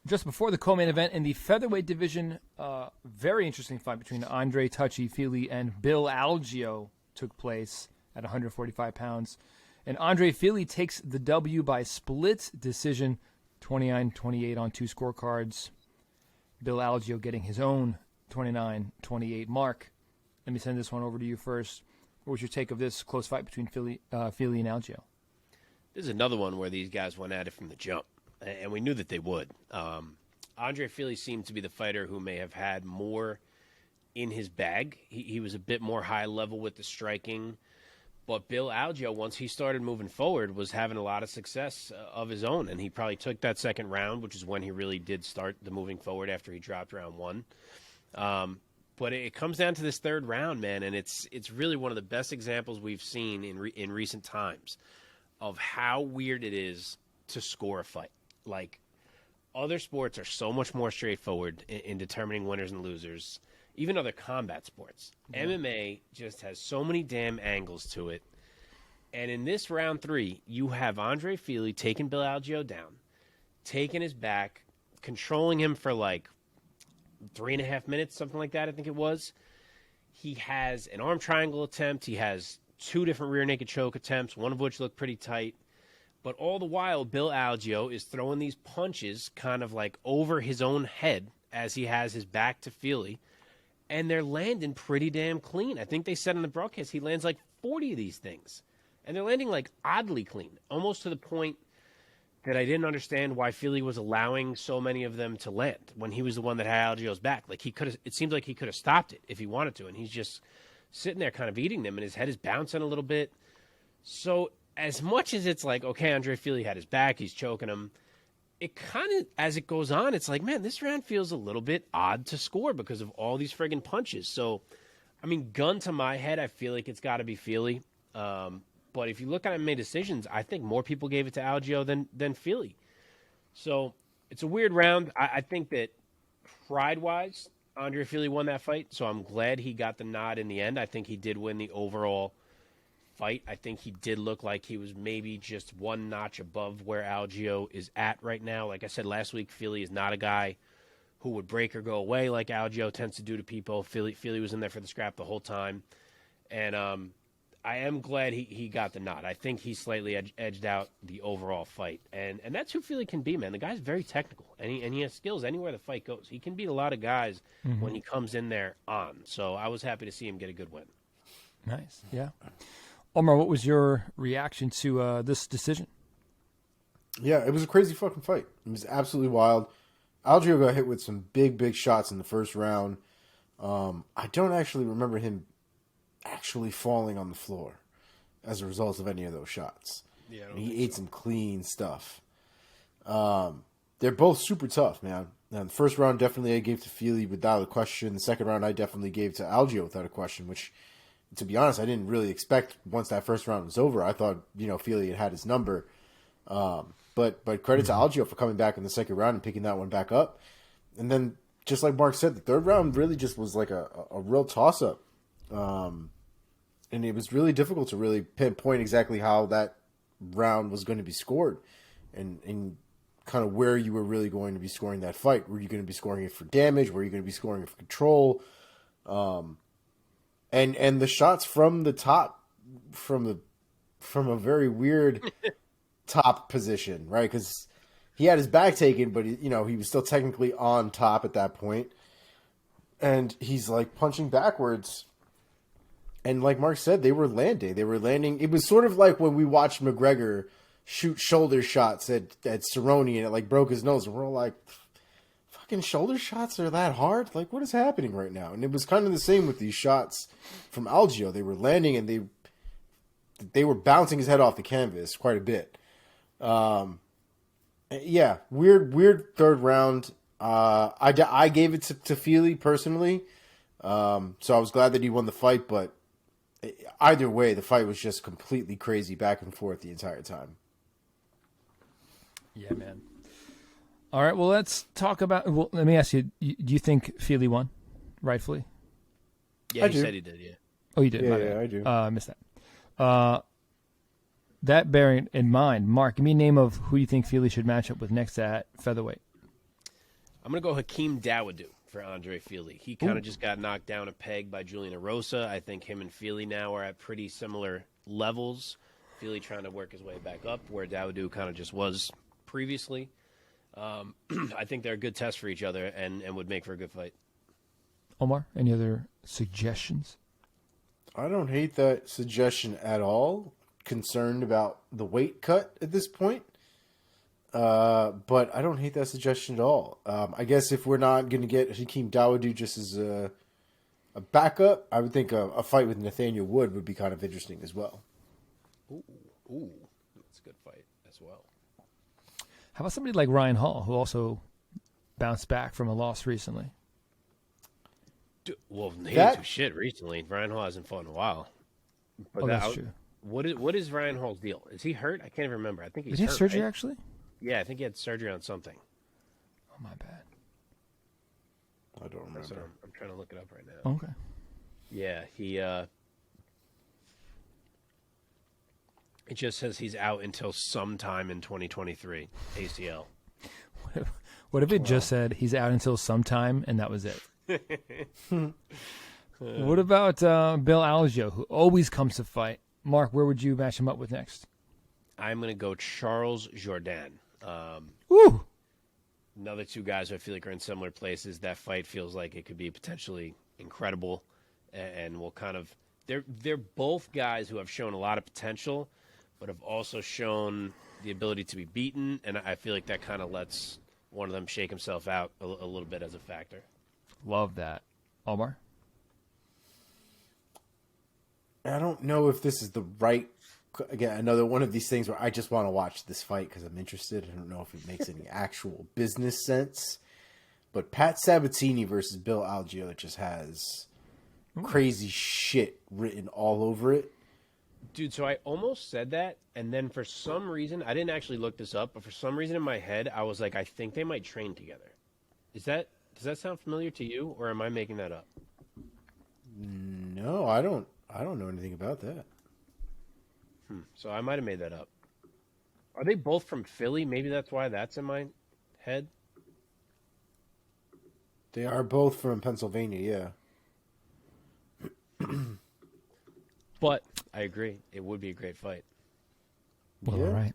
just before the co-main event in the featherweight division, very interesting fight between Andre Touchy Fili and Bill Algeo took place at 145 pounds. And Andre Fili takes the W by split decision, 29-28 on 2 scorecards. Bill Algeo getting his own 29-28 mark. Let me send this one over to you first. What was your take of this close fight between Fili and Algeo? This is another one where these guys went at it from the jump, and we knew that they would. Andre Fili seemed to be the fighter who may have had more in his bag. He was a bit more high level with the striking, but Bill Algeo, once he started moving forward, was having a lot of success of his own, and he probably took that second round, which is when he really did start the moving forward after he dropped round 1. But it comes down to this third round, man, and it's really one of the best examples we've seen in recent times of how weird it is to score a fight. Like, other sports are so much more straightforward in determining winners and losers, even other combat sports. Yeah. MMA just has so many damn angles to it. And in this round 3, you have Andre Fili taking Bill Algeo down, taking his back, controlling him for like 3.5 minutes, something like that, I think it was. He has an arm triangle attempt. He has 2 different rear naked choke attempts, one of which looked pretty tight. But all the while, Bill Algeo is throwing these punches kind of like over his own head as he has his back to Fili. And they're landing pretty damn clean. I think they said in the broadcast he lands like 40 of these things. And they're landing like oddly clean, almost to the point that I didn't understand why Fili was allowing so many of them to land when he was the one that had Algeo's back. Like, he could have, it seems like he could have stopped it if he wanted to, and he's just sitting there kind of eating them, and his head is bouncing a little bit. So as much as it's like, okay, Andre Fili had his back, he's choking him, it kind of, as it goes on, it's like, man, this round feels a little bit odd to score because of all these friggin' punches. So, I mean, gun to my head, I feel like it's got to be Fili. But if you look at MMA decisions, I think more people gave it to Algeo than Fili. So it's a weird round. I think that pride-wise, Andre Fili won that fight, so I'm glad he got the nod in the end. I think he did win the overall fight. I think he did look like he was maybe just one notch above where Algeo is at right now. Like I said last week, Fili is not a guy who would break or go away like Algeo tends to do to people. Fili was in there for the scrap the whole time. And I am glad he got the nod. I think he slightly edged out the overall fight. And that's who Fili can be, man. The guy's very technical, and he has skills anywhere the fight goes. He can beat a lot of guys when he comes in there on. So I was happy to see him get a good win. Nice, yeah. Omar, what was your reaction to this decision? Yeah, it was a crazy fucking fight. It was absolutely wild. Algeo got hit with some big shots in the first round. I don't actually remember him actually falling on the floor as a result of any of those shots. Yeah, he ate some clean stuff. They're both super tough, man. Now, the first round definitely I gave to Fili without a question. The second round I definitely gave to Algeo without a question, which, to be honest, I didn't really expect once that first round was over. I thought, Fili had his number. But credit to Algeo for coming back in the second round and picking that one back up. And then, just like Mark said, the third round really just was like a real toss-up. And it was really difficult to really pinpoint exactly how that round was going to be scored and kind of where you were really going to be scoring that fight. Were you going to be scoring it for damage? Were you going to be scoring it for control? And the shots from the top, from a very weird top position, right? Because he had his back taken, but he was still technically on top at that point. And he's like punching backwards. And like Mark said, they were landing. It was sort of like when we watched McGregor shoot shoulder shots at Cerrone and it like broke his nose. And we're all like, fucking shoulder shots are that hard? Like, what is happening right now? And it was kind of the same with these shots from Algeo. They were landing and they were bouncing his head off the canvas quite a bit. Yeah, weird third round. I gave it to Fili personally. So I was glad that he won the fight, but either way, the fight was just completely crazy back and forth the entire time. Yeah, man. All right, well, let's talk about... Well, let me ask you, do you think Fili won, rightfully? Yeah, he said he did, yeah. Oh, you did? Yeah, I do. I missed that. That bearing in mind, Mark, give me a name of who you think Fili should match up with next at featherweight. I'm going to go Hakeem Dawodu for Andre Fili. He kind of just got knocked down a peg by Julian Erosa. I think him and Fili now are at pretty similar levels. Fili trying to work his way back up where Dawodu kind of just was previously. I think they're a good test for each other and would make for a good fight. Omar, any other suggestions? I don't hate that suggestion at all. Concerned about the weight cut at this point. But I don't hate that suggestion at all. I guess if we're not going to get Hakeem Dawodu just as a backup, I would think a fight with Nathaniel Wood would be kind of interesting as well. Ooh, that's a good fight as well. How about somebody like Ryan Hall, who also bounced back from a loss recently? Well, he didn't do shit recently. Ryan Hall hasn't fought in a while. But that's true. What is Ryan Hall's deal? Is he hurt? I can't even remember. I think he's Did he have hurt, surgery, right? actually? Yeah, I think he had surgery on something. Oh, my bad. I don't remember. So I'm trying to look it up right now. Okay. Yeah, he. It just says he's out until sometime in 2023, ACL. What if it just said he's out until sometime and that was it? What about Bill Algeo, who always comes to fight? Mark, where would you match him up with next? I'm going to go Charles Jourdain. Woo! Another two guys who I feel like are in similar places. That fight feels like it could be potentially incredible, and will kind of. They're both guys who have shown a lot of potential, but have also shown the ability to be beaten, and I feel like that kind of lets one of them shake himself out a little bit as a factor. Love that. Omar? I don't know if this is the right. Again, another one of these things where I just want to watch this fight because I'm interested. I don't know if it makes any actual business sense. But Pat Sabatini versus Bill Algeo just has crazy shit written all over it. Dude, so I almost said that, and then for some reason, I didn't actually look this up, but for some reason in my head, I was like, I think they might train together. Does that sound familiar to you, or am I making that up? No, I don't know anything about that. So I might have made that up. Are they both from Philly? Maybe that's why that's in my head. They are both from Pennsylvania, yeah. But I agree. It would be a great fight. Well, Yeah. all right.